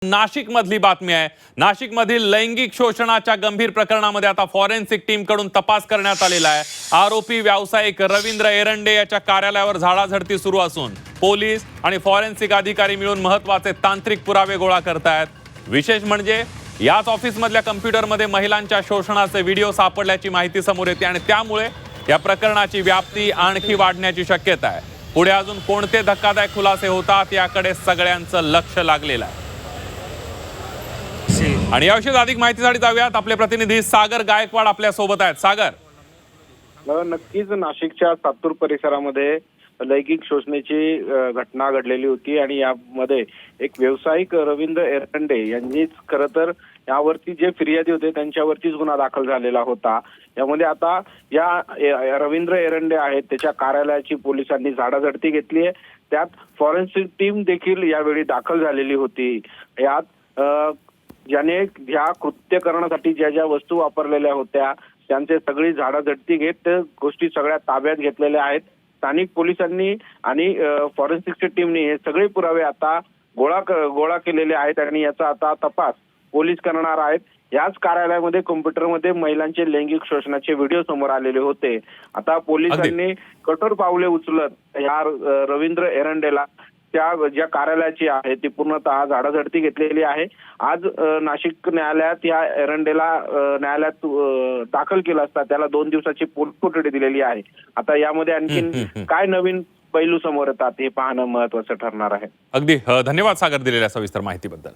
नाशिक मधली बातमी आहे। नाशिक मधील लैंगिक शोषणाच्या गंभीर प्रकरणामध्ये आता फॉरेन्सिक टीम कडून तपास करण्यात आलेला आहे। आरोपी व्यावसायिक रवींद्र एरंडे याच्या कार्यालयावर झाडाझडती सुरू असून पोलीस आणि फॉरेन्सिक अधिकारी मिळून महत्त्वाचे तांत्रिक पुरावे गोळा करतायत। विशेष म्हणजे याच ऑफिस मधल्या कॉम्प्युटरमध्ये महिलांच्या शोषणाचे व्हिडिओ सापडल्याची माहिती समोर येते आणि त्यामुळे या प्रकरणाची व्याप्ती आणखी वाढण्याची शक्यता आहे। पुढे अजून कोणते धक्कादायक खुलासे होतात याकडे सगळ्यांचं लक्ष लागलेलं आहे। आणि याविषयी अधिक माहितीसाठी जाऊयात, आपले प्रतिनिधी सागर गायकवाड आपल्या सोबत आहेत। सागर, नक्कीच नाशिकच्या सातूर परिसरामध्ये लैंगिक शोषणाची घटना घडलेली होती आणि यामध्ये एक व्यावसायिक रवींद्र एरंडे यांनीच खरं तर यावरती जे फिर्यादी होते त्यांच्यावरतीच गुन्हा दाखल झालेला होता। यामध्ये आता या रवींद्र एरंडे आहेत त्याच्या कार्यालयाची पोलिसांनी झाडाझडती घेतली आहे। त्यात फॉरेन्सिक टीम देखील यावेळी दाखल झालेली होती। यात ज्याने ह्या कृत्य करण्यासाठी ज्या ज्या वस्तू वापरलेल्या होत्या त्यांचे सगळी झाडाझडती घेत गोष्टी सगळ्या ताब्यात घेतलेल्या आहेत। स्थानिक पोलिसांनी आणि फॉरेन्सिकच्या टीमने हे सगळे पुरावे आता गोळा केलेले आहेत आणि याचा आता तपास पोलीस करणार आहेत। याच कार्यालयामध्ये कॉम्प्युटरमध्ये महिलांचे लैंगिक शोषणाचे व्हिडिओ समोर आलेले होते। आता पोलिसांनी कठोर पावले उचलत या रवींद्र एरंडेला त्या ज्या कार्यालयाची आहे ती पूर्णतः झाडाझडती घेतलेली आहे। आज नाशिक न्यायालयात या एरंडेला न्यायालयात दाखल केला असता त्याला 2 दिवसाची पोलीस कोठडी दिलेली आहे। आता यामध्ये आणखीन काय नवीन पैलू समोर येतात हे पाहणं महत्त्वाचं ठरणार आहे। अगदी धन्यवाद सागर दिलेल्या सविस्तर माहितीबद्दल।